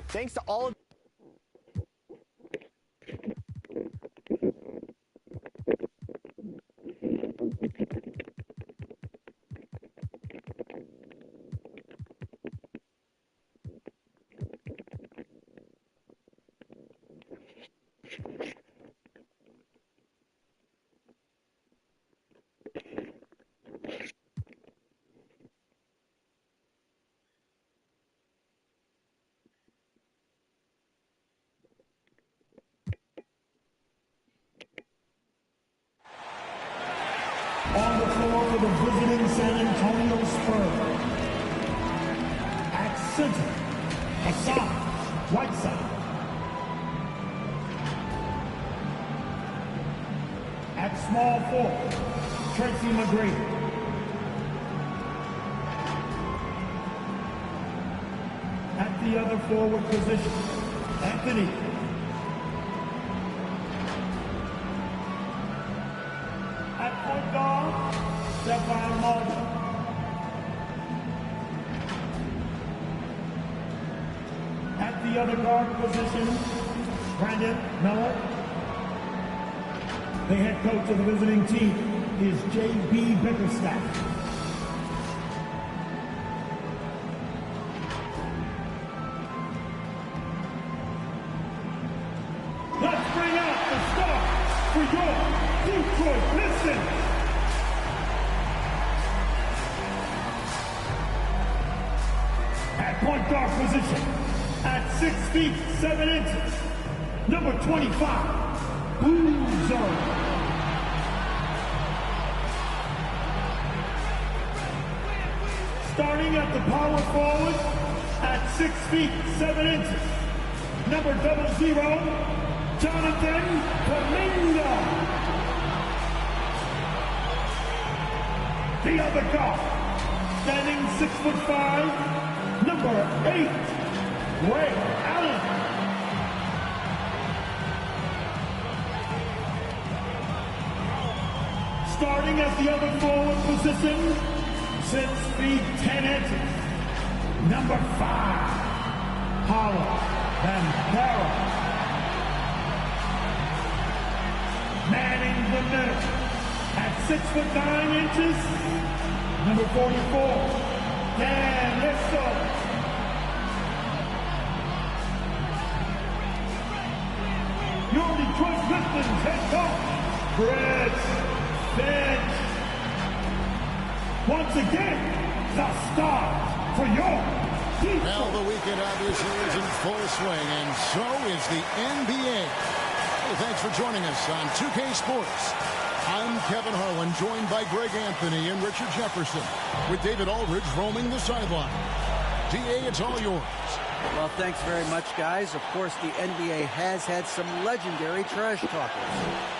Thanks to all of On the floor for the visiting San Antonio Spurs. At center, Hassan Whiteside. At small forward, Tracy McGrady. At the other forward position, Anthony. At point guard, Stephon Martin. At the other guard position, Brandon Miller. The head coach of the visiting team is J.B. Bickerstaff. Let's bring out the stars for your Detroit Pistons. At point guard position, at 6 feet 7 inches, number 25, Boozer. Starting at the power forward, at 6 feet 7 inches, number 00, Jonathan Kaminga. The other guard, standing 6'5", number 8, Ray Allen. Starting at the other forward position, 6 feet 10 inches, number 5, Paolo Banchero. Manning the middle, at 6'9" number 44, Dan Issel. Your Detroit Pistons head coach, Chris Finch. Once again, the start for your Detroit. Well, the weekend obviously is in full swing, and so is the NBA. Hey, thanks for joining us on 2K Sports. I'm Kevin Harlan, joined by Greg Anthony and Richard Jefferson, with David Aldridge roaming the sideline. DA, it's all yours. Well, thanks very much, guys. Of course, the NBA has had some legendary trash talkers.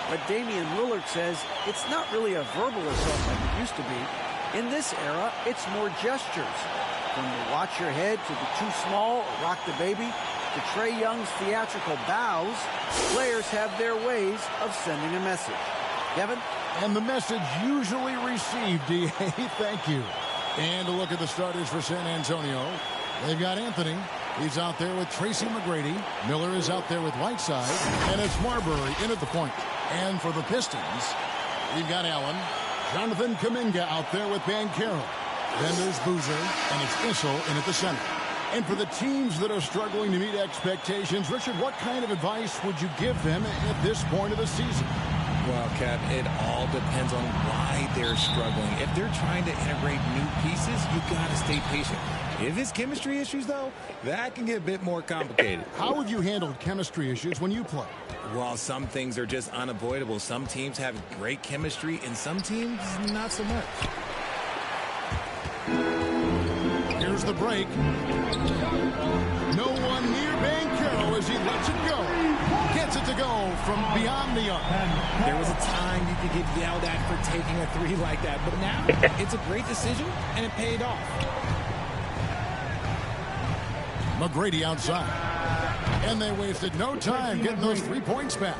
But Damian Lillard says it's not really a verbal assault like it used to be. In this era, it's more gestures. From the watch your head to the too small or rock the baby to Trae Young's theatrical bows, players have their ways of sending a message. Kevin? And the message usually received, DA, thank you, And a look at the starters for San Antonio. They've got Anthony. He's out there with Tracy McGrady. Miller is out there with Whiteside. And it's Marbury in at the point. And for the Pistons, we've got Allen. Jonathan Kuminga out there with Banchero. Then there's Boozer, and it's Issel in at the center. And for the teams that are struggling to meet expectations, Richard, what kind of advice would you give them at this point of the season? Well, Kev, it all depends on why they're struggling. If they're trying to integrate new pieces, you got to stay patient. If it's chemistry issues, though, that can get a bit more complicated. How would you handle chemistry issues when you play? Well, some things are just unavoidable. Some teams have great chemistry, and some teams not so much. Here's the break. No one near Banchero as he lets it go. Gets it to go from beyond the arc. There was a time you could get yelled at for taking a three like that, but now it's a great decision, and it paid off. McGrady outside. And they wasted no time getting those 3 points back.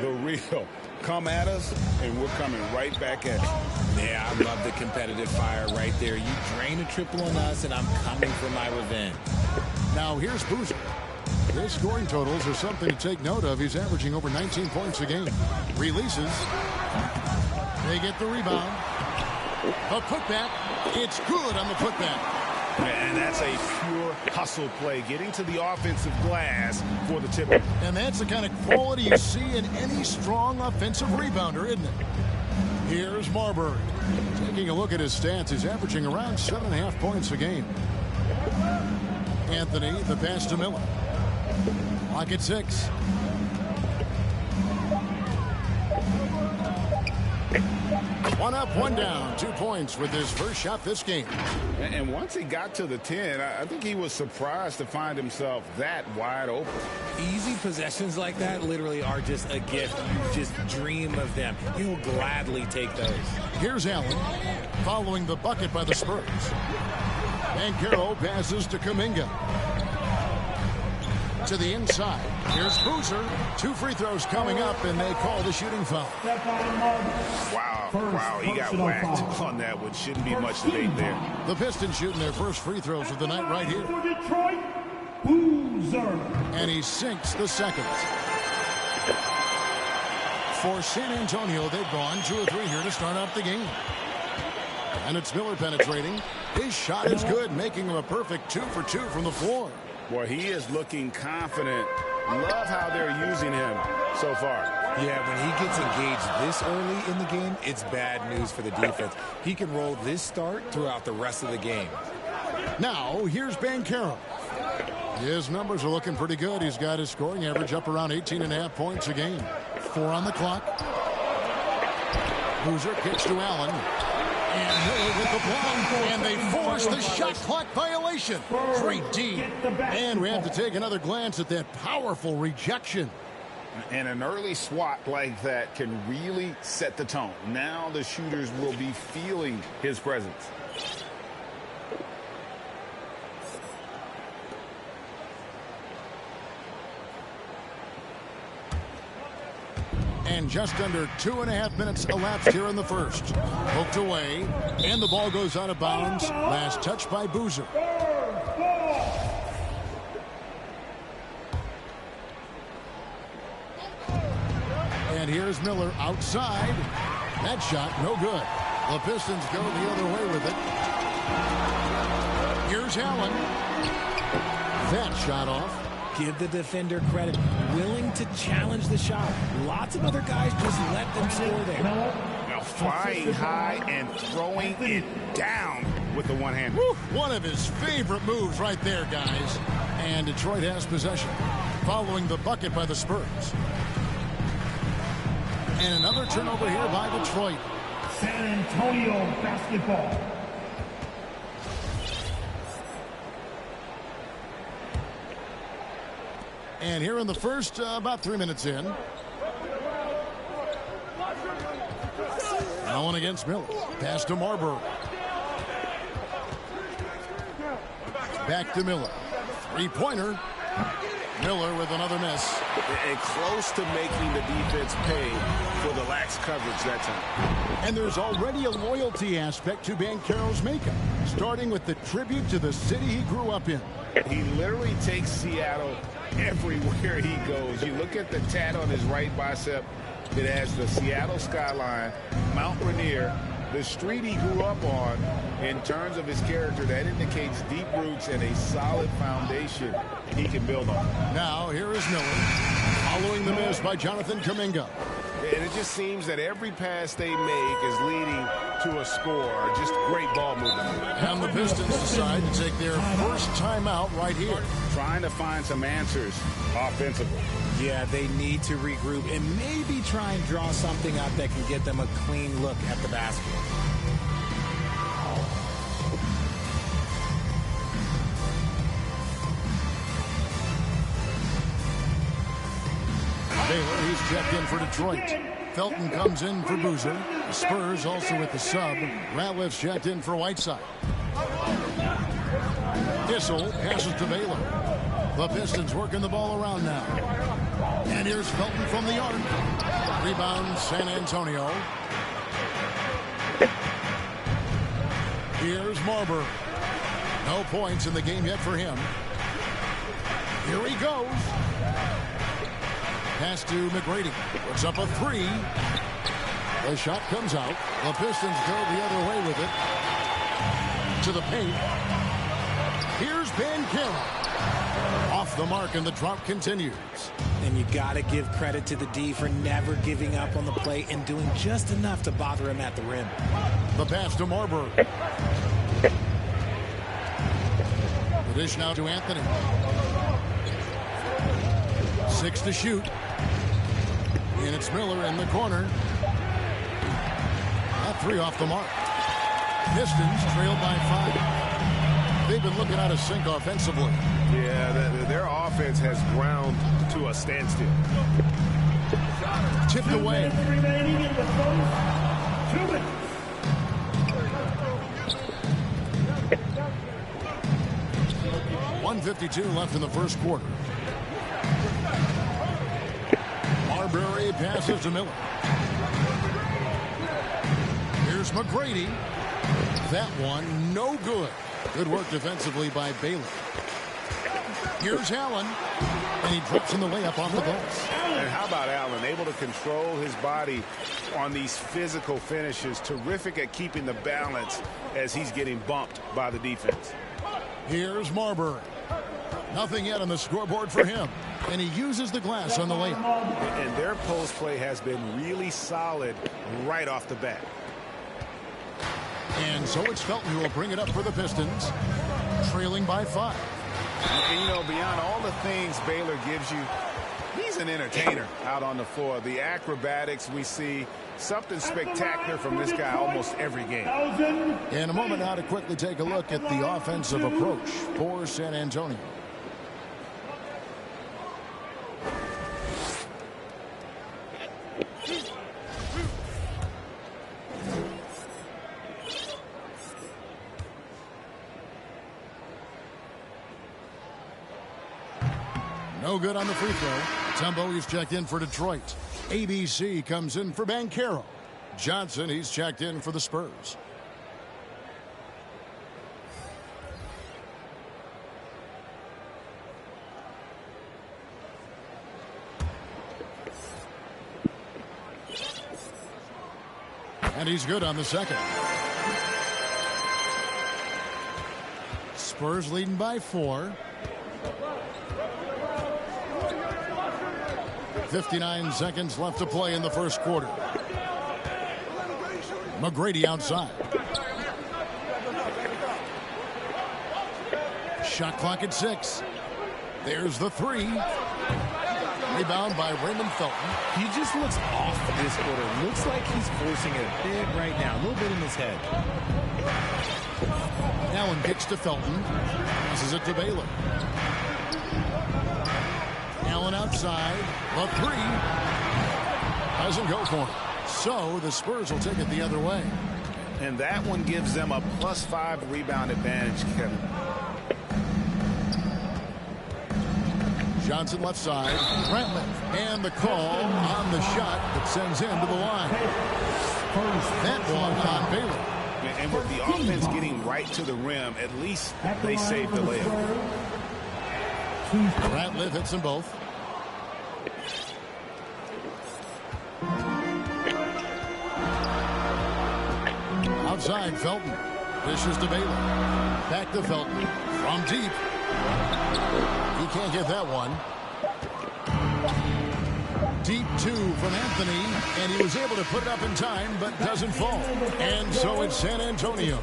The real. Come at us, and we're coming right back at you. Yeah, I love the competitive fire right there. You drain a triple on us, and I'm coming for my revenge. Now here's Boozer. His scoring totals are something to take note of. He's averaging over 19 points a game. Releases. They get the rebound. A putback. It's good on the putback. And that's a pure hustle play, getting to the offensive glass for the tip. And that's the kind of quality you see in any strong offensive rebounder, isn't it? Here's Marbury. Taking a look at his stats, he's averaging around 7.5 points a game. Anthony, the pass to Miller. Clock at 6. One up, one down. 2 points with his first shot this game. And once he got to the 10, I think he was surprised to find himself that wide open. Easy possessions like that literally are just a gift. You just dream of them. He'll gladly take those. Here's Allen following the bucket by the Spurs. Banchero passes to Kuminga. To the inside. Here's Boozer. 2 free throws coming up, and they call the shooting foul. Wow, he got whacked on that one. Shouldn't be much debate there. The Pistons shooting their first free throws of the night right here. For Detroit, Boozer. And he sinks the second. For San Antonio, they've gone 2 of 3 here to start out the game. And it's Miller penetrating. His shot is good, making him a perfect 2 for 2 from the floor. Boy, he is looking confident. Love how they're using him so far. Yeah, when he gets engaged this early in the game, it's bad news for the defense. He can roll this start throughout the rest of the game. Now, here's Banchero. His numbers are looking pretty good. He's got his scoring average up around 18.5 points a game. 4 on the clock. Boozer kicks to Allen. And Miller with the block. And they force the shot clock violation. Great D. And we have to take another glance at that powerful rejection. And an early swat like that can really set the tone. Now the shooters will be feeling his presence. And just under 2.5 minutes elapsed here in the first. Poked away, and the ball goes out of bounds. Last touch by Boozer. And here's Miller outside. That shot, no good. The Pistons go the other way with it. Here's Allen. That shot off. Give the defender credit. Willing to challenge the shot. Lots of other guys just let them score there. Now flying high and throwing it down with the one hand. One of his favorite moves right there, guys. And Detroit has possession. Following the bucket by the Spurs. And another turnover here by Detroit. San Antonio basketball. And here in the first, about 3 minutes in. Allen against Miller. Pass to Marbury. Back to Miller. 3-pointer. Miller with another miss. And close to making the defense pay for the lax coverage that time. And there's already a loyalty aspect to Banchero's makeup, starting with the tribute to the city he grew up in. He literally takes Seattle everywhere he goes. You look at the tat on his right bicep. It has the Seattle skyline, Mount Rainier, the street he grew up on. In terms of his character, that indicates deep roots and a solid foundation he can build on. Now, here is Miller, following the miss by Jonathan Kuminga. And it just seems that every pass they make is leading to a score. Just great ball movement. And the Pistons decide to take their first timeout right here. Trying to find some answers offensively. Yeah, they need to regroup and maybe try and draw something up that can get them a clean look at the basket. Baylor, he's checked in for Detroit. Felton comes in for Boozer. The Spurs also with the sub. Ratliff's checked in for Whiteside. Issel passes to Baylor. The Pistons working the ball around now. And here's Felton from the arc. Rebound, San Antonio. Here's Marbury. No points in the game yet for him. Here he goes. Pass to McGrady. Puts up a three. The shot comes out. The Pistons go the other way with it. To the paint. Here's Banchero. Off the mark, and the drop continues. And you got to give credit to the D for never giving up on the play and doing just enough to bother him at the rim. The pass to Marbury. The dish now to Anthony. 6 to shoot. And it's Miller in the corner. That three off the mark. Pistons trailed by 5. They've been looking out of sync offensively. Yeah, their offense has ground to a standstill. Tipped away. 2 minutes remaining in the first. 2 minutes. .152 left in the first quarter. Marbury passes to Miller. Here's McGrady. That one, no good. Good work defensively by Baylor. Here's Allen. And he drops in the layup off the glass. And how about Allen? Able to control his body on these physical finishes. Terrific at keeping the balance as he's getting bumped by the defense. Here's Marbury. Nothing yet on the scoreboard for him. And he uses the glass on the layup. And their post play has been really solid right off the bat. And so it's Felton who will bring it up for the Pistons. Trailing by 5. And, you know, beyond all the things Baylor gives you, he's an entertainer out on the floor. The acrobatics we see, something spectacular from this guy almost every game. In a moment now to quickly take a look at the offensive approach for San Antonio. No good on the free throw. Tumbo, he's checked in for Detroit. ABC comes in for Banchero. Johnson, he's checked in for the Spurs. And he's good on the second. Spurs leading by 4. 59 seconds left to play in the first quarter. McGrady outside. Shot clock at 6. There's the 3. Rebound by Raymond Felton. He just looks off this quarter. Looks like he's forcing it a bit right now. A little bit in his head. Allen kicks to Felton. Passes it to Baylor. Allen outside. The 3. Doesn't go for it. So the Spurs will take it the other way. And that one gives them a +5 rebound advantage, Kevin. Johnson left side. Ratliff. And the call on the shot that sends him to the line. That one on Baylor. And with the offense getting right to the rim, at least they saved the layup. Ratliff hits them both. Outside, Felton. Dishes to Baylor. Back to Felton. From deep. He can't get that one. Deep two from Anthony, and he was able to put it up in time, but doesn't fall. And so it's San Antonio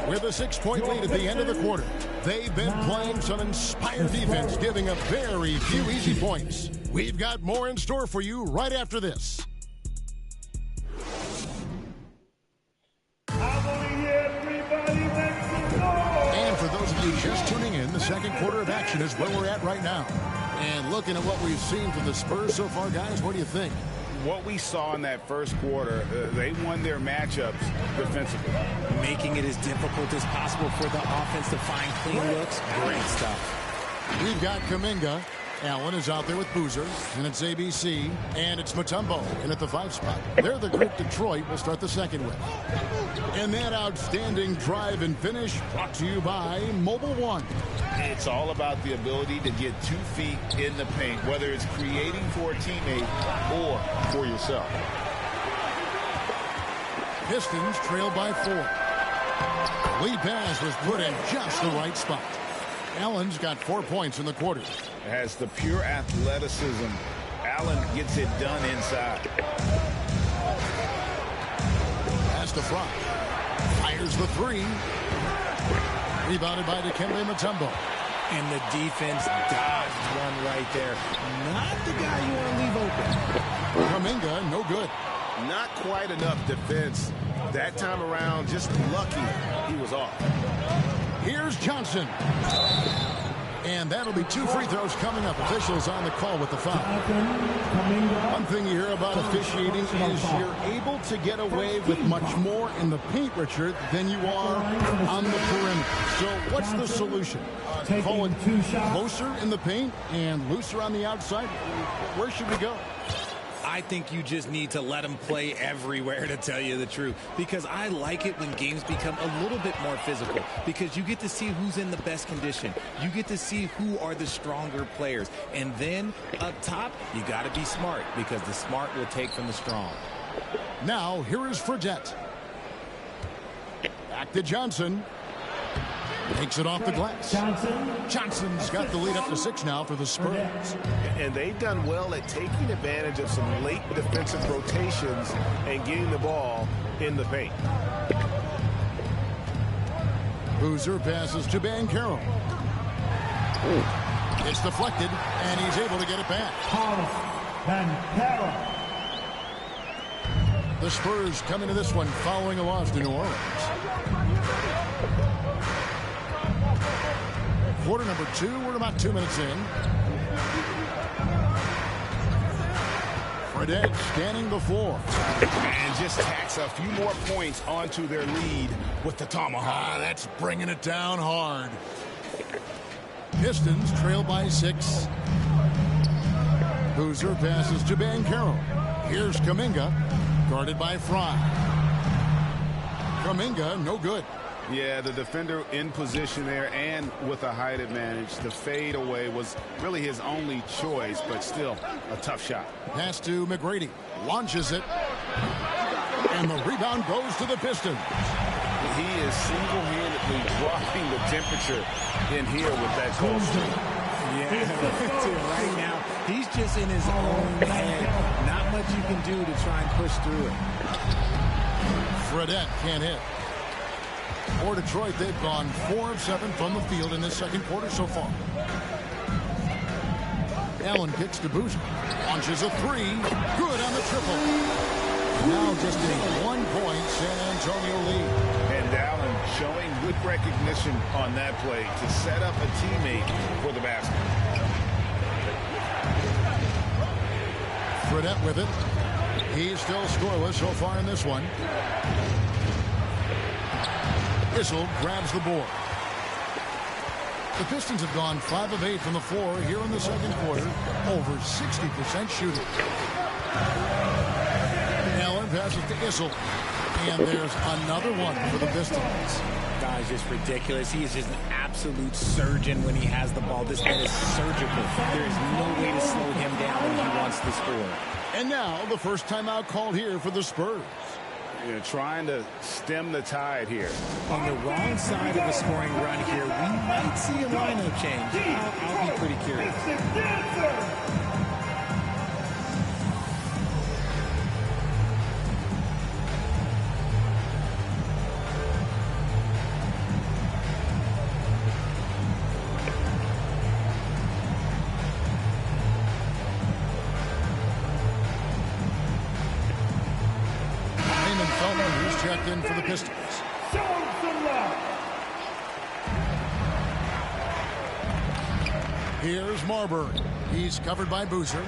with a 6-point lead at the end of the quarter. They've been playing some inspired defense, giving up very few easy points. We've got more in store for you right after this. And for those of you just tuning in, the second quarter of action is where we're at right now. And looking at what we've seen from the Spurs so far, guys, what do you think? What we saw in that first quarter, they won their matchups defensively. Making it as difficult as possible for the offense to find clean looks. Great stuff. We've got Kuminga. Allen is out there with Boozer, and it's ABC, and it's Mutombo in at the 5 spot. They're the group Detroit will start the second with. And that outstanding drive and finish brought to you by Mobile One. It's all about the ability to get 2 feet in the paint, whether it's creating for a teammate or for yourself. Pistons trail by 4. Lead pass was put in just the right spot. Allen's got 4 points in the quarter. Has the pure athleticism. Allen gets it done inside. Pass to Fry. Fires the 3. Rebounded by Dikembe Mutombo. And the defense dodged one right there. Not the guy you want to leave open. Kuminga, no good. Not quite enough defense. That time around, just lucky he was off. Here's Johnson. And that'll be 2 free throws coming up. Officials on the call with the foul. One thing you hear about officiating is you're able to get away with much more in the paint, Richard, than you are on the perimeter. So what's the solution? Call it closer in the paint and looser on the outside? Where should we go? I think you just need to let them play everywhere, to tell you the truth, because I like it when games become a little bit more physical, because you get to see who's in the best condition. You get to see who are the stronger players. And then up top, you got to be smart, because the smart will take from the strong. Now, here is Fredette. Back to Johnson. Takes it off the glass. Johnson's got the lead up to 6 now for the Spurs. And they've done well at taking advantage of some late defensive rotations and getting the ball in the paint. Boozer passes to Banchero. It's deflected, and he's able to get it back. The Spurs come into this one following a loss to New Orleans. Quarter number 2, we're about 2 minutes in. Fredette scanning the floor. And just tacks a few more points onto their lead with the tomahawk. That's bringing it down hard. Pistons trail by 6. Boozer passes to Banchero. Here's Kuminga, guarded by Fry. Kuminga, no good. Yeah, the defender in position there and with a height advantage. The fade away was really his only choice, but still a tough shot. Pass to McGrady. Launches it. And the rebound goes to the Pistons. He is single-handedly dropping the temperature in here with that cold streak. Yeah, right now, he's just in his own head. Not much you can do to try and push through it. Fredette can't hit. For Detroit, they've gone 4 of 7 from the field in this second quarter so far. Allen kicks to Boozer. Launches a 3. Good on the triple. Now just a 1-point San Antonio lead. And Allen showing good recognition on that play to set up a teammate for the basket. Fredette with it. He's still scoreless so far in this one. Issel grabs the board. The Pistons have gone 5 of 8 from the floor here in the second quarter. Over 60% shooting. Allen passes to Issel. And there's another one for the Pistons. Guy's just ridiculous. He is just an absolute surgeon when he has the ball. This man is surgical. There is no way to slow him down when he wants to score. And now the first timeout called here for the Spurs. You're trying to stem the tide here. On the wrong side of the scoring run here, we might see a lineup change. I'll be pretty curious. Checked in for the Pistons. Here's Marbury. He's covered by Boozer.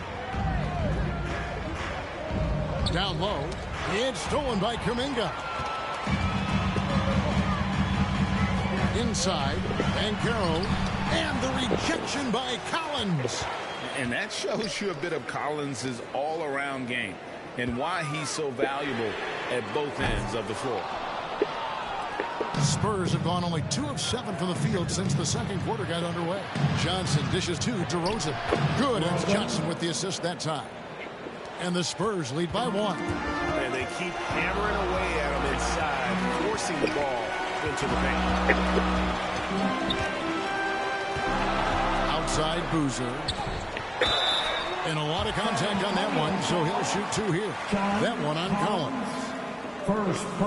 Down low. It's stolen by Kuminga. Inside. Banchero. And the rejection by Collins. And that shows you a bit of Collins' all-around game and why he's so valuable at both ends of the floor. The Spurs have gone only 2 of 7 from the field since the second quarter got underway. Johnson dishes to DeRozan. Good, it's Johnson with the assist that time. And the Spurs lead by 1. And they keep hammering away at him inside, forcing the ball into the paint. Outside Boozer. And a lot of contact on that one, so he'll shoot 2 here. That one on Collins.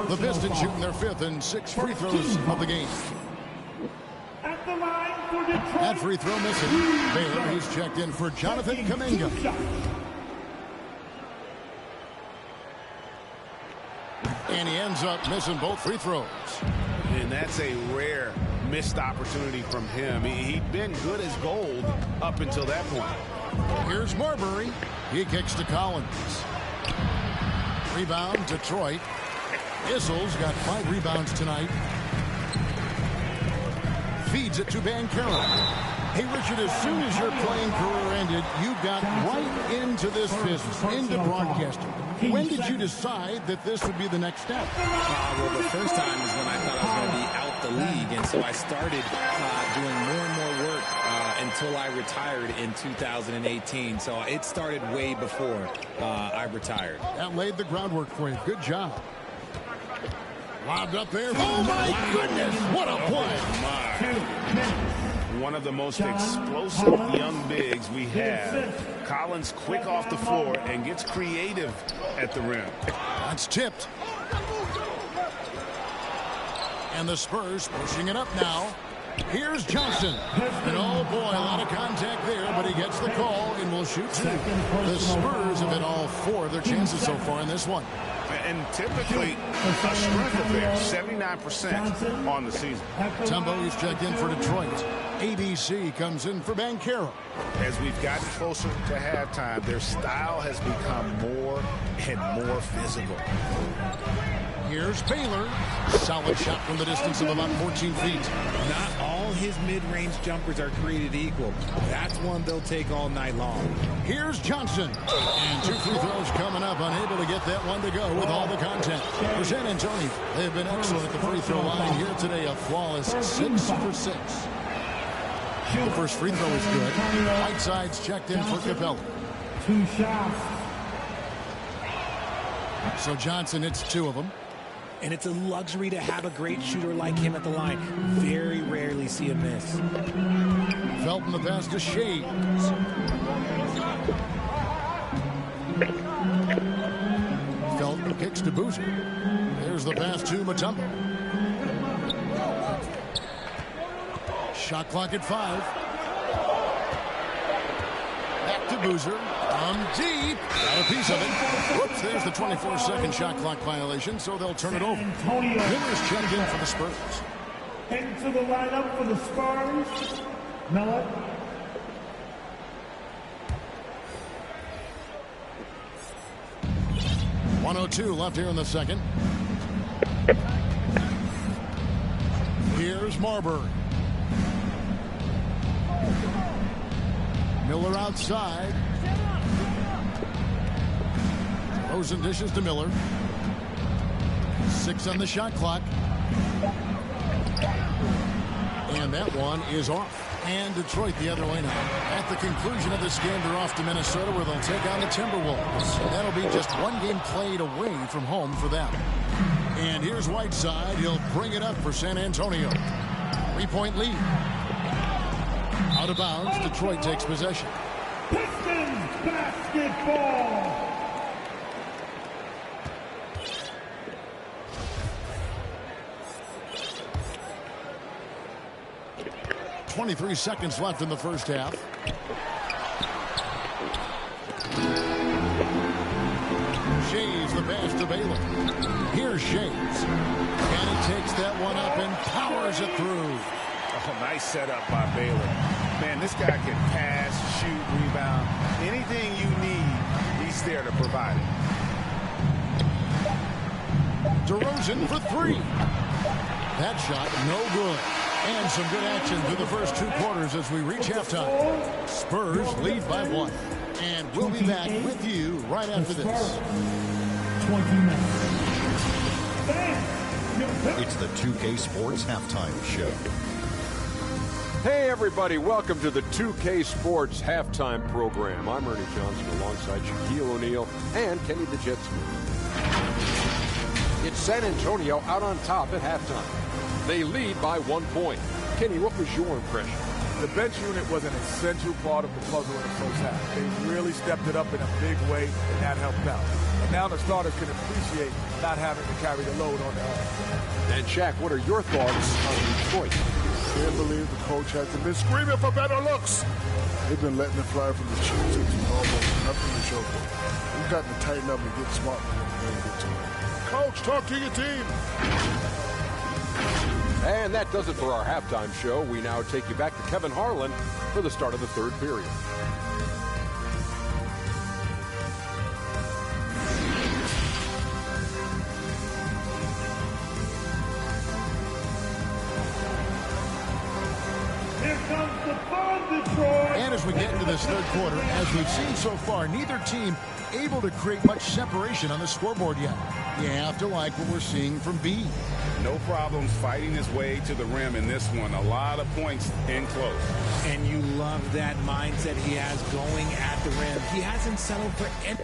The Pistons shooting their 5th and 6th free throws of the game. That free throw missing. Baylor, he's checked in for Jonathan Kuminga. And he ends up missing both free throws. And that's a rare missed opportunity from him. He'd been good as gold up until that point. Here's Marbury. He kicks to Collins. Rebound, Detroit. Issel's got 5 rebounds tonight. Feeds it to Banchero. Hey, Richard, as soon as your playing career ended, you got right into this business, into broadcasting. When did you decide that this would be the next step? Well, the first time is when I thought I was going to be out the league, and so I started doing more and more work until I retired in 2018. So it started way before I retired. That laid the groundwork for you. Good job. Lobbed up there. Oh, my goodness. What a play. One of the most explosive young bigs we have. Collins quick off the floor and gets creative at the rim. That's tipped. And the Spurs pushing it up now. Here's Johnson. And oh boy, a lot of contact there, but he gets the call and will shoot 2. The Spurs have hit all 4 of their chances so far in this one. And typically a strength affair, 79% on the season. Tumbo is checked in for Detroit. ABC comes in for Banchero. As we've gotten closer to halftime, their style has become more and more physical. Here's Baylor. Solid shot from the distance of about 14 feet. Not all his mid-range jumpers are created equal. That's one they'll take all night long. Here's Johnson. And 2 free throws coming up. Unable to get that one to go with all the contact. For San Antonio, they've been excellent at the free throw line here today. A flawless 6 for 6. The first free throw is good. Whiteside's checked in for Capella. 2 shots. So Johnson hits 2 of them. And it's a luxury to have a great shooter like him at the line. Very rarely see him miss. Felton the pass to Shades. Felton kicks to Boozer. There's the pass to Mutombo. Shot clock at 5. Back to Boozer. Deep. Got a piece of it. Whoops, there's the 24-second shot clock violation, so they'll turn it over. Miller's checked in for the Spurs. Into the lineup for the Spurs. Miller. .102 left here in the second. Here's Marbury. Miller outside. Rosen dishes to Miller. 6 on the shot clock. And that one is off. And Detroit the other way now. At the conclusion of this game, they're off to Minnesota where they'll take on the Timberwolves. That'll be just one game played away from home for them. And here's Whiteside. He'll bring it up for San Antonio. 3-point lead. Out of bounds. Detroit takes possession. Pistons basketball. 23 seconds left in the first half. Shays the pass to Baylor. Here's Shays. And he takes that one up and powers it through. Oh, nice setup by Baylor. Man, this guy can pass, shoot, rebound. Anything you need, he's there to provide it. DeRozan for 3. That shot, no good. And some good action through the first 2 quarters as we reach halftime. Spurs lead by 1. And we'll be back with you right after this. 20 minutes. It's the 2K Sports Halftime Show. Hey everybody, welcome to the 2K Sports Halftime Program. I'm Ernie Johnson alongside Shaquille O'Neal and Kenny the Jet Smith. It's San Antonio out on top at halftime. They lead by 1 point. Kenny, what was your impression? The bench unit was an essential part of the puzzle in the first half. They really stepped it up in a big way, and that helped out. And now the starters can appreciate not having to carry the load on their own. And Shaq, what are your thoughts on Detroit? Can't believe the coach hasn't been screaming for better looks. They've been letting it fly from the cheeks and almost nothing to show for it. We've got to tighten up and get smart and get to it. Coach, talk to your team. And that does it for our halftime show. We now take you back to Kevin Harlan for the start of the third period. Here comes the fun, Detroit. And as we get into this third quarter, as we've seen so far, neither team able to create much separation on the scoreboard yet. You have to like what we're seeing from B. No problems fighting his way to the rim in this one. A lot of points in close. And you love that mindset he has going at the rim. He hasn't settled for any.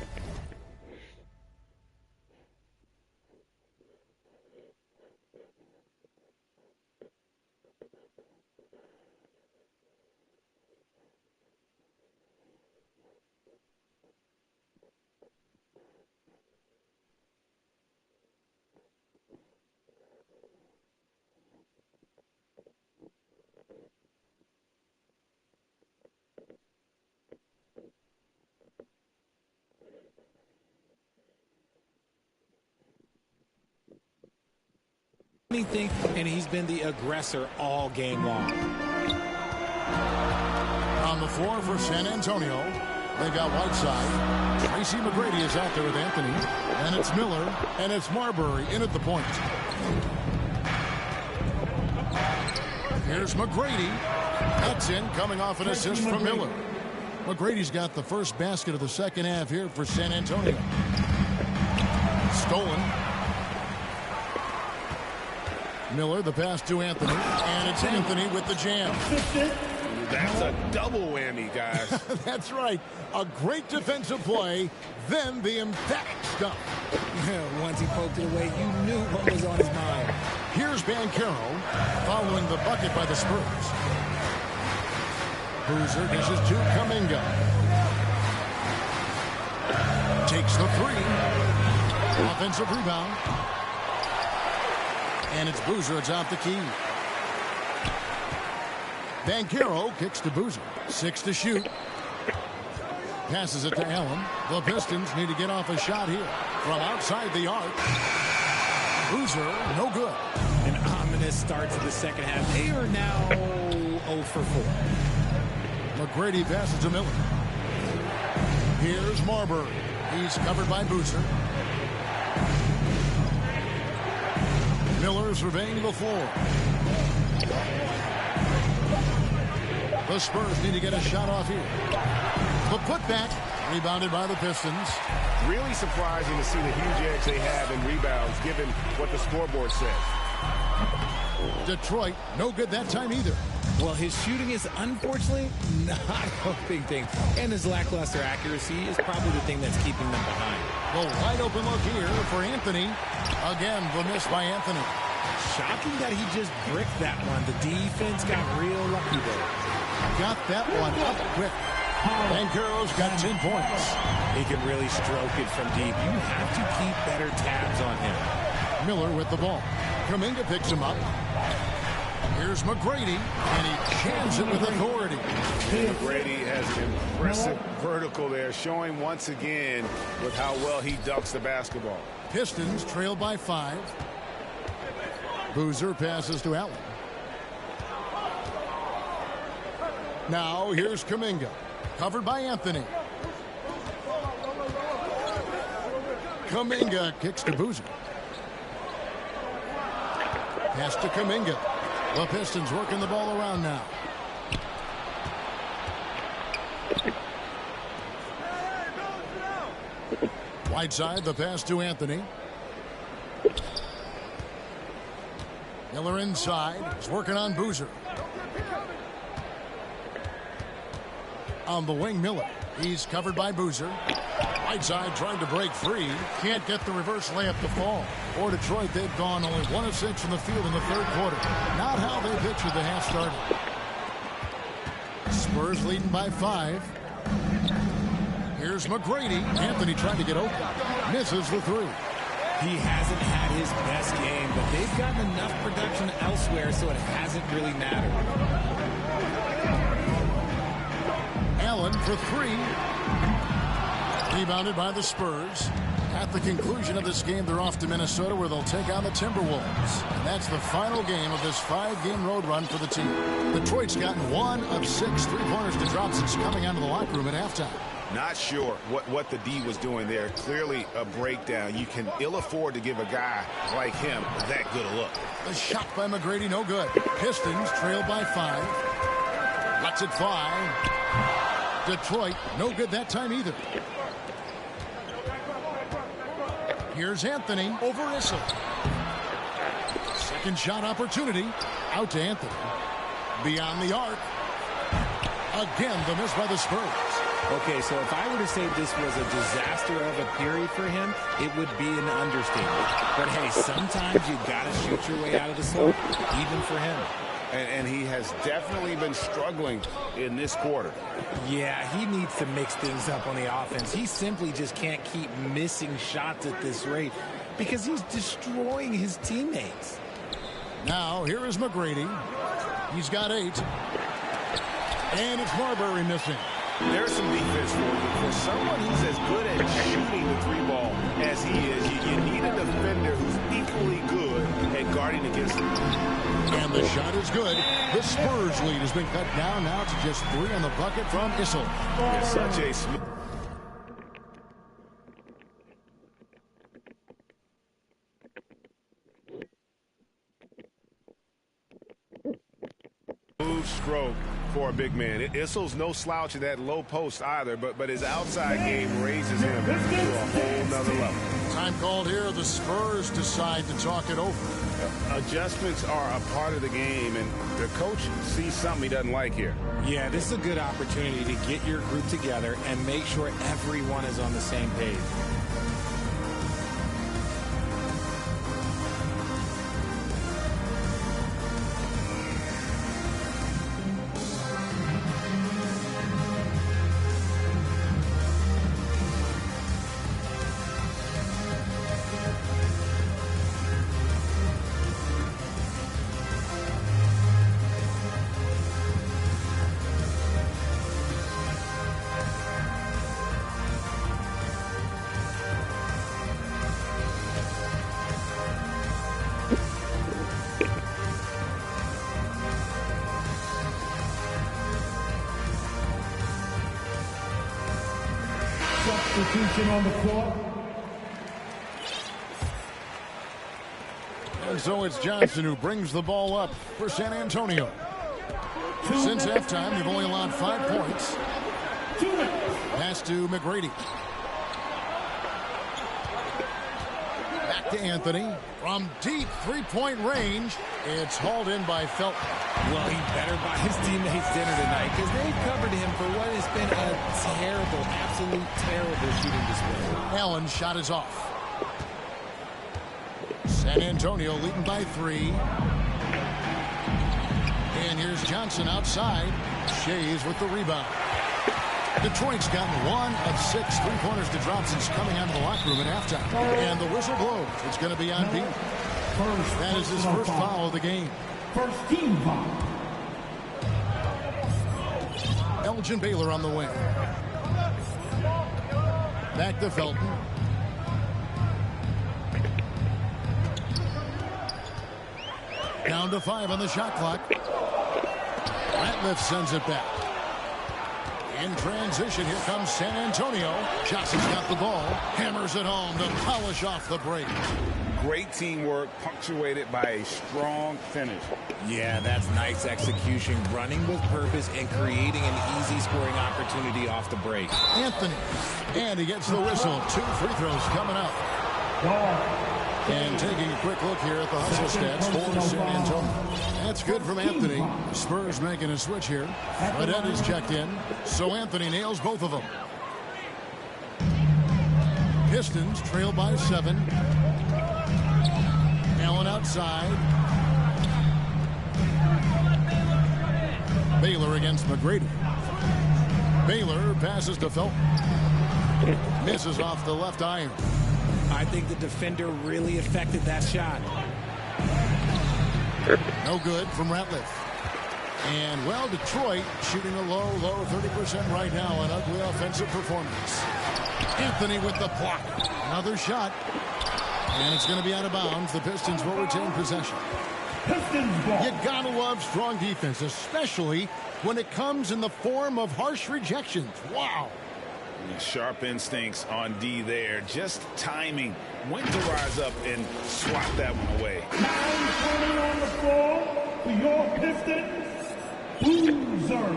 Anything, and he's been the aggressor all game long. On the floor for San Antonio, they got Whiteside. Tracy McGrady is out there with Anthony. And it's Miller, and it's Marbury in at the point. Here's McGrady. That's in, coming off an assist from Miller. McGrady's got the first basket of the second half here for San Antonio. Stolen. Miller, the pass to Anthony, and it's Anthony with the jam. That's a double whammy, guys. That's right. A great defensive play, then the emphatic stuff. Once he poked it away, you knew what was on his mind. Here's Banchero following the bucket by the Spurs. Boozer dishes to Kuminga. Takes the 3. Offensive rebound. And it's Boozer atop the key. Banchero kicks to Boozer. 6 to shoot. Passes it to Allen. The Pistons need to get off a shot here from outside the arc. Boozer, no good. An ominous start to the second half. They are now 0 for 4. McGrady passes to Miller. Here's Marbury. He's covered by Boozer. Miller surveying the floor. The Spurs need to get a shot off here. The putback, rebounded by the Pistons. Really surprising to see the huge edge they have in rebounds, given what the scoreboard says. Detroit, no good that time either. Well, his shooting is unfortunately not a big thing. And his lackluster accuracy is probably the thing that's keeping them behind. The wide open look here for Anthony. Again, the miss by Anthony. Shocking that he just bricked that one. The defense got real lucky there. Got that one up quick. Banchero's got 10 points. He can really stroke it from deep. You have to keep better tabs on him. Miller with the ball. Kuminga picks him up. Here's McGrady, and he jams it with authority. McGrady has an impressive vertical there, showing once again with how well he ducks the basketball. Pistons trail by 5. Boozer passes to Allen. Now here's Kuminga, covered by Anthony. Kuminga kicks to Boozer. Pass to Kuminga. The Pistons working the ball around now. Right side, the pass to Anthony. Miller inside. He's working on Boozer. On the wing, Miller. He's covered by Boozer. Right side trying to break free. Can't get the reverse layup to fall. For Detroit, they've gone only 1 of 6 from the field in the third quarter. Not how they pictured the half started. Spurs leading by 5. Here's McGrady. Anthony trying to get open. Misses the 3. He hasn't had his best game, but they've gotten enough production elsewhere, so it hasn't really mattered. Allen for 3. Rebounded by the Spurs. At the conclusion of this game, they're off to Minnesota, where they'll take on the Timberwolves. And that's the final game of this 5-game road run for the team. Detroit's gotten 1 of 6 3-pointers to drop since coming out of the locker room at halftime. Not sure what the D was doing there. Clearly a breakdown. You can ill afford to give a guy like him that good a look. The shot by McGrady, no good. Pistons trail by 5. Lets it fly. Detroit, no good that time either. Here's Anthony over Issel. Second shot opportunity. Out to Anthony. Beyond the arc. Again, the miss by the Spurs. Okay, so if I were to say this was a disaster of a period for him, it would be an understatement. But hey, sometimes you got to shoot your way out of the slump, even for him. And he has definitely been struggling in this quarter. Yeah, he needs to mix things up on the offense. He simply just can't keep missing shots at this rate because he's destroying his teammates. Now, here is McGrady. He's got 8. And it's Marbury missing. There's some defense for you. For someone who's as good at shooting the 3-ball as he is, you need a defender who's equally good at guarding against him. And the shot is good. The Spurs lead has been cut down now to just 3 on the bucket from Issel. It's such a smooth stroke for a big man. Issel's no slouch at that low post either, but his outside game raises him to a whole nother level. Time called here. The Spurs decide to talk it over. Adjustments are a part of the game, and the coach sees something he doesn't like here. Yeah, this is a good opportunity to get your group together and make sure everyone is on the same page. Substitution on the court. And so it's Johnson who brings the ball up for San Antonio. Since halftime, they've only allowed 5 points. Pass to McGrady. Back to Anthony. From deep three-point range, it's hauled in by Felton. Well, he better buy his teammates dinner tonight because they've covered him for what has been a terrible, absolute terrible shooting display. Allen's shot is off. San Antonio leading by 3. And here's Johnson outside. Shays with the rebound. Detroit's gotten 1 of 6 three-pointers to drop since coming out of the locker room at halftime. And the whistle blows. It's going to be on B. That is his first foul of the game. First team foul. Elgin Baylor on the wing. Back to Felton. Down to 5 on the shot clock. Ratliff sends it back. In transition, here comes San Antonio. Johnson's got the ball. Hammers it home to polish off the break. Great teamwork, punctuated by a strong finish. Yeah, that's nice execution, running with purpose and creating an easy scoring opportunity off the break. Anthony, and he gets the whistle. 2 free throws coming up. And taking a quick look here at the hustle stats for San Antonio. That's good from Anthony. Spurs making a switch here. Fredette is checked in, so Anthony nails both of them. Pistons trail by 7. Allen outside. Baylor against McGrady. Baylor passes to Felton. Misses off the left iron. I think the defender really affected that shot. No good from Ratliff. And, well, Detroit shooting a low 30% right now. An ugly offensive performance. Anthony with the block. Another shot. And it's going to be out of bounds. The Pistons will retain possession. You gotta love strong defense, especially when it comes in the form of harsh rejections. Wow. Sharp instincts on D there. Just timing. When to rise up and swat that one away. 9:20 on the floor for your Pistons. Boozer.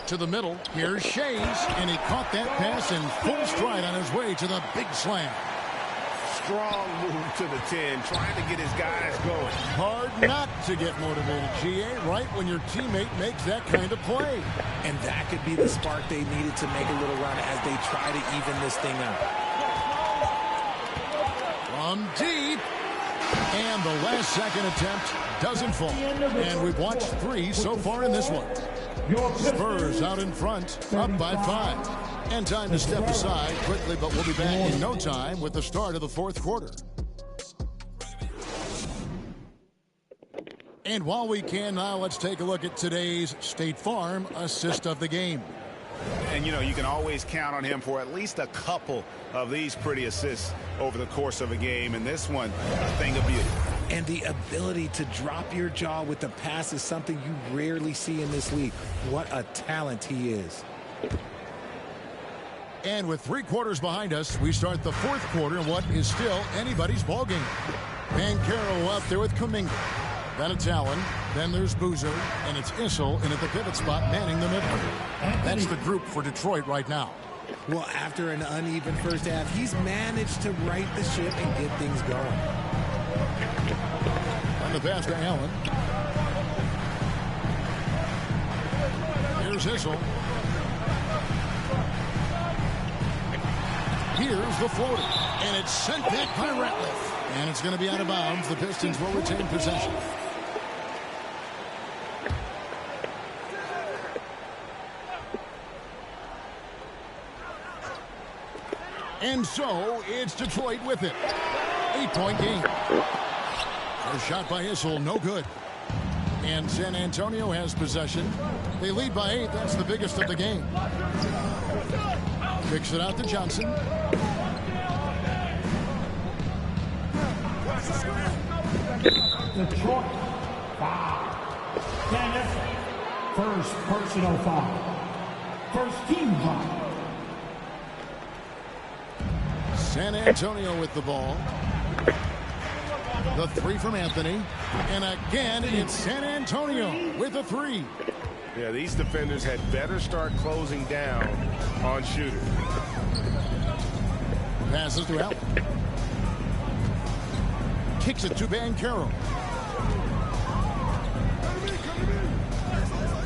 To the middle. Here's Shays, and he caught that pass in full stride on his way to the big slam. Strong move to the 10, trying to get his guys going. Hard not to get motivated, GA, right when your teammate makes that kind of play. And that could be the spark they needed to make a little run as they try to even this thing up. From deep. And the last second attempt doesn't fall. And we've watched 3 so far in this one. Spurs out in front, up by 5. And time to step aside quickly, but we'll be back in no time with the start of the 4th quarter. And while we can now, let's take a look at today's State Farm assist of the game. And, you know, you can always count on him for at least a couple of these pretty assists over the course of a game. And this one, a thing of beauty. And the ability to drop your jaw with the pass is something you rarely see in this league. What a talent he is. And with 3 quarters behind us, we start the 4th quarter in what is still anybody's ball game. Banchero up there with Kuminga. Then it's Allen. Then there's Boozer. And it's Issel in at the pivot spot, manning the middle. That's the group for Detroit right now. Well, after an uneven first half, he's managed to right the ship and get things going. On the pass to Allen. Here's Issel. Here's the floater. And it's sent back by Ratliff. And it's going to be out of bounds. The Pistons will retain possession. And so it's Detroit with it. 8-point game. A shot by Issel, no good. And San Antonio has possession. They lead by 8. That's the biggest of the game. Kicks it out to Johnson. Detroit foul. Dennis, first personal foul. First team foul. San Antonio with the ball. The three from Anthony. And again, it's San Antonio with a three. Yeah, these defenders had better start closing down on shooters. Passes to Allen. Kicks it to Banchero.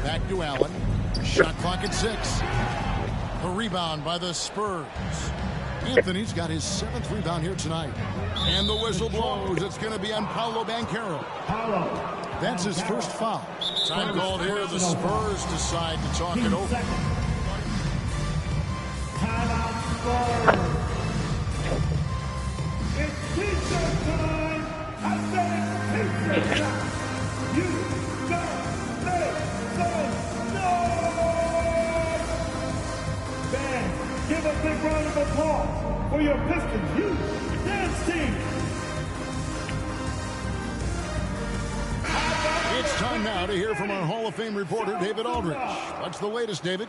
Back to Allen. Shot clock at 6. A rebound by the Spurs. Anthony's got his 7th rebound here tonight. And the whistle blows. It's going to be on Paolo Banchero. That's his first foul. Time called here. The Spurs decide to talk it over. Timeout Spurs. It's pizza time. I said it's pizza time. You gotta make some noise. Fans, give a big round of applause for your Pistons youth dance team. It's time now to hear from our Hall of Fame reporter, David Aldridge. What's the latest, David?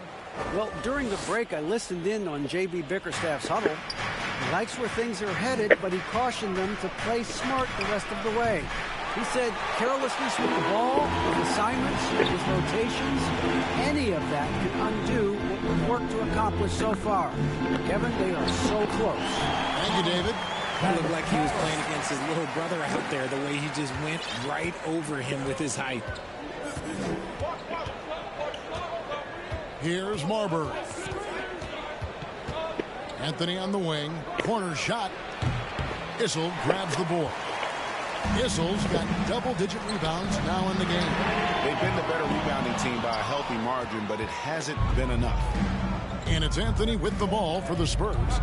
Well, during the break, I listened in on J.B. Bickerstaff's huddle. He likes where things are headed, but he cautioned them to play smart the rest of the way. He said carelessness with the ball, with assignments, with rotations, any of that can undo what we've worked to accomplish so far. Kevin, they are so close. Thank you, David. It looked like he was playing against his little brother out there, the way he just went right over him with his height. Here's Marbury. Anthony on the wing. Corner shot. Issel grabs the board. Issel's got double-digit rebounds now in the game. They've been the better rebounding team by a healthy margin, but it hasn't been enough. And it's Anthony with the ball for the Spurs.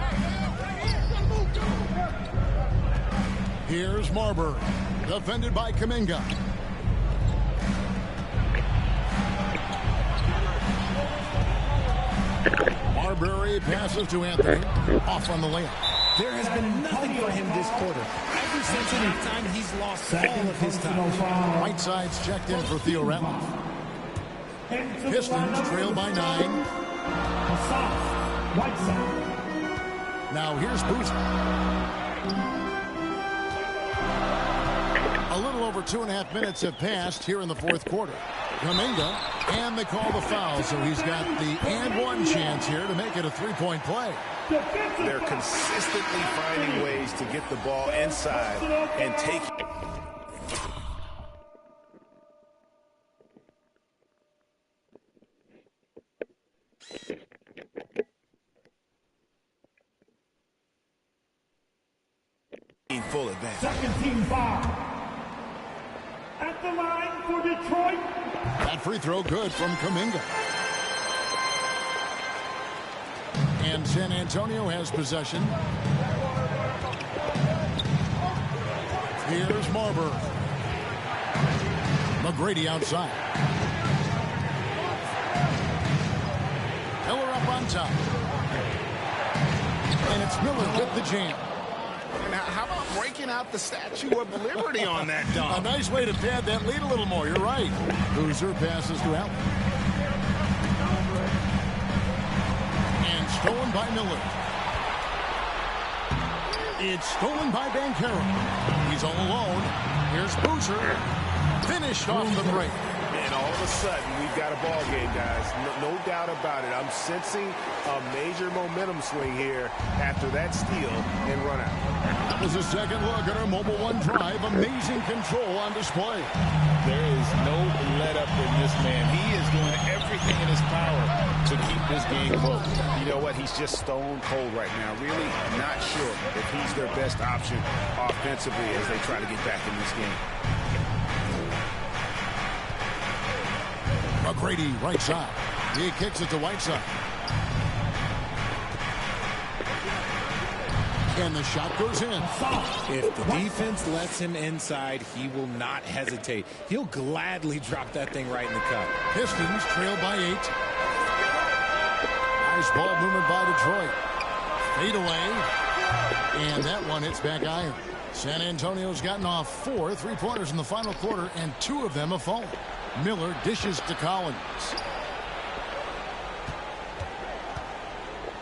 Here's Marbury, defended by Kuminga. Marbury passes to Anthony. Off on the layup. There has been nothing for him this quarter. Ever since any time he's lost all of his time. Whiteside's checked in for Theo Ratliff. Pistons trail by 9. Now here's Boozer. A little over 2.5 minutes have passed here in the fourth quarter. Kuminga, and they call the foul, so he's got the and one chance here to make it a three-point play. They're consistently finding ways to get the ball inside and take it. Full advantage. Second team foul. At the line for Detroit. That free throw good from Kuminga. And San Antonio has possession. Here's Marbury. McGrady outside. Miller up on top. And it's Miller with the jam. Now, how about breaking out the Statue of Liberty on that dunk? A nice way to pad that lead a little more. You're right. Boozer passes to Allen. And stolen by Miller. It's stolen by Banchero. He's all alone. Here's Boozer. Finished off the break. And all of a sudden, we've got a ball game, guys. No doubt about it. I'm sensing a major momentum swing here after that steal and run out. That was a second look at our Mobile One drive. Amazing control on display. There is no let up in this man. He is doing everything in his power to keep this game close. You know what? He's just stone cold right now. Really not sure if he's their best option offensively as they try to get back in this game. McGrady right side. He kicks it to Whiteside. And the shot goes in. If the defense lets him inside, he will not hesitate. He'll gladly drop that thing right in the cup. Pistons trail by 8. Nice ball movement by Detroit. Fade away. And that one hits back iron. San Antonio's gotten off 4 3-pointers in the final quarter, and 2 of them have fallen. Miller dishes to Collins.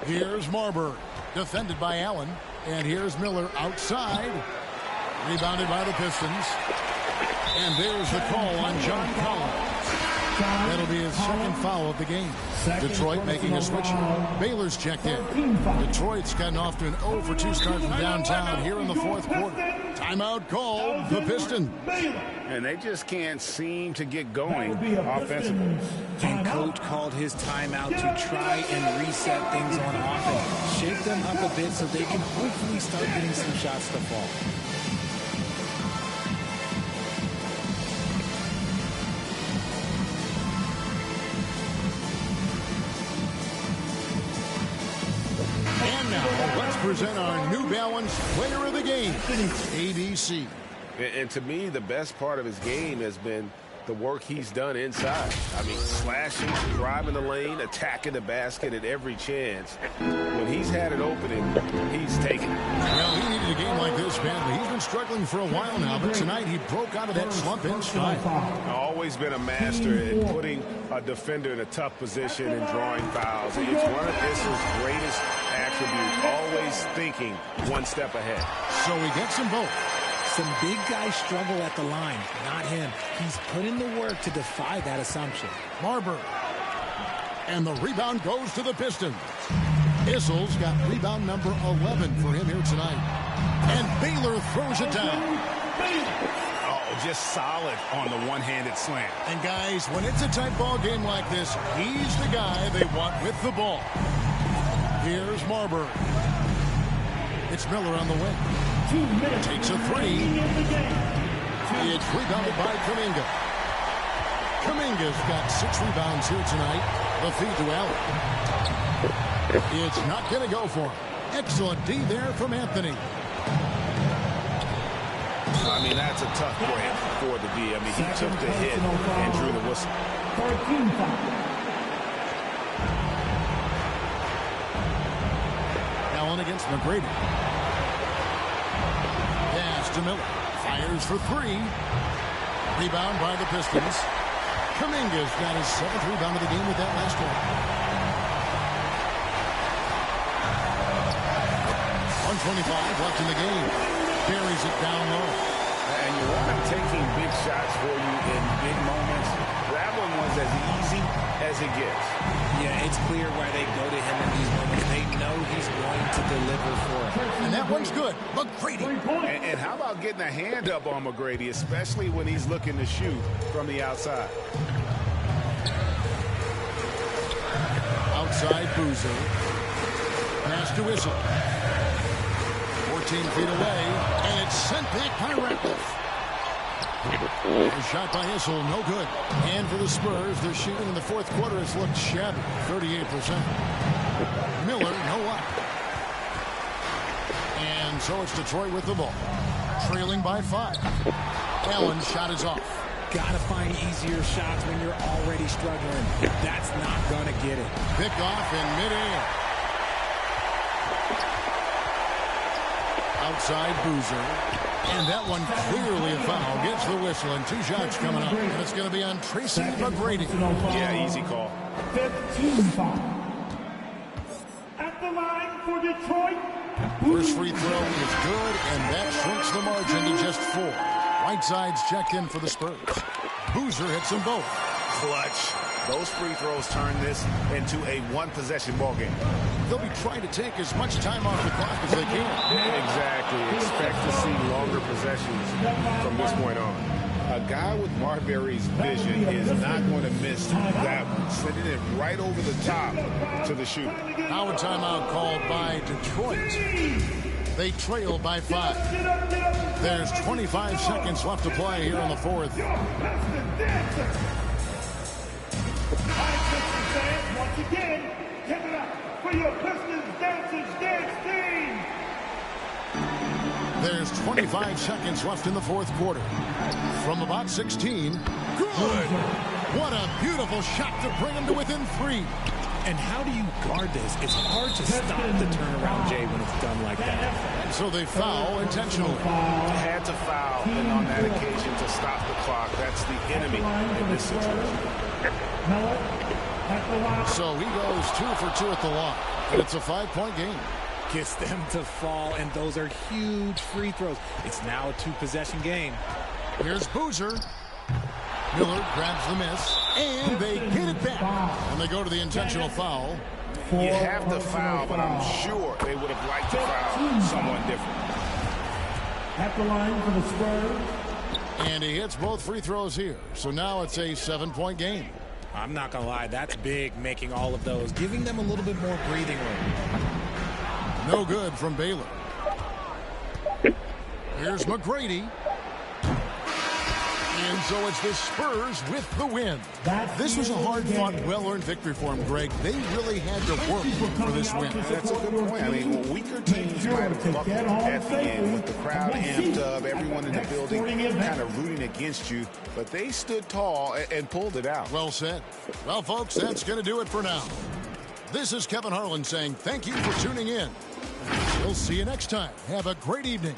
Here's Marbury. Defended by Allen. And here's Miller outside. Rebounded by the Pistons. And there's the call on John Collins. That'll be his second foul of the game. Detroit making a switch. Baylor's checked in. Detroit's gotten off to an 0 for 2 start from downtown here in the fourth quarter. Timeout called the Pistons. And they just can't seem to get going offensively. And coach called his timeout to try and reset things on offense. Shake them up a bit so they can hopefully start getting some shots to fall. And now, let's present our New Balance Player of the Game, ABC. And to me, the best part of his game has been the work he's done inside. I mean, slashing, driving the lane, attacking the basket at every chance. When he's had an opening, he's taken it. Well, he needed a game like this badly. He's been struggling for a while now, but tonight he broke out of that slump in stride. Always been a master at putting a defender in a tough position and drawing fouls. It's one of Issel's greatest attributes, always thinking one step ahead. So he gets them both. Some big guys struggle at the line, not him. He's put in the work to defy that assumption. Barber. And the rebound goes to the Pistons. Issel's got rebound number 11 for him here tonight. And Baylor throws it down. Oh, just solid on the one-handed slam. And guys, when it's a tight ball game like this, he's the guy they want with the ball. Here's Marbury. It's Miller on the wing. Takes a three. It's rebounded by Kuminga. Kuminga's got 6 rebounds here tonight. The feed to Allen. It's not going to go for him. Excellent D there from Anthony. I mean, that's a tough break for the D. I mean, he took the hit and drew the whistle. Allen against McGrady. To Miller. Fires for 3. Rebound by the Pistons. Kuminga's got his 7th rebound of the game with that last one. 1:25 left in the game. Buries it down low. And you want him taking big shots for you in big moments. That one was as easy as it gets. Yeah, it's clear why they go to him in these moments. They know he's going to deliver for him. And that one's good. McGrady. And how about getting a hand up on McGrady, especially when he's looking to shoot from the outside? Outside Boozer. Pass to Issel. 14 feet away. And it's sent back by Ratliff. A shot by Issel, no good. And for the Spurs, their shooting in the fourth quarter has looked shabby, 38%. Miller, no luck. And so it's Detroit with the ball. Trailing by 5. Allen's shot is off. Gotta find easier shots when you're already struggling. That's not gonna get it. Pick off in midair. Outside Boozer. And that one clearly a foul. Gets the whistle and 2 shots coming up. And it's going to be on Tracy McGrady. Yeah, easy call. 15 foul. At the line for Detroit. First free throw is good, and that shrinks the margin to just 4. Whiteside's checked in for the Spurs. Boozer hits them both. Clutch. Those free throws turn this into a one-possession ball game. They'll be trying to take as much time off the clock as they can. Exactly. Expect to see longer possessions from this point on. A guy with Marbury's vision is not going to miss that one. Sending it right over the top to the shooter. Now a timeout called by Detroit. They trail by 5. There's 25 seconds left to play here in the fourth. Once again, give it up for your Pistons Dancers Dance Team. There's 25 seconds left in the fourth quarter. From about 16. Good! What a beautiful shot to bring him to within 3. And how do you guard this? It's hard to stop the turnaround, Jay, when it's done like that. And so they foul intentionally. Had to foul, and on that occasion to stop the clock. That's the enemy in this situation. So he goes 2 for 2 at the line. And it's a 5-point game. gets them to fall, and those are huge free throws. It's now a two-possession game. Here's Boozer. Miller grabs the miss, and they get it back. And they go to the intentional foul. You have to foul, but I'm sure they would have liked to foul someone different. At the line for the Spurs. And he hits both free throws here. So now it's a 7-point game. I'm not going to lie, that's big, making all of those, giving them a little bit more breathing room. No good from Baylor. Here's McGrady. And so it's the Spurs with the win. This was a hard-fought, well-earned victory for them, Greg. They really had to work for this win. That's a good point. I mean, weaker teams might have buckled at the end with the crowd amped up, everyone in the building kind of rooting against you. But they stood tall and pulled it out. Well said. Well, folks, that's going to do it for now. This is Kevin Harlan saying thank you for tuning in. We'll see you next time. Have a great evening.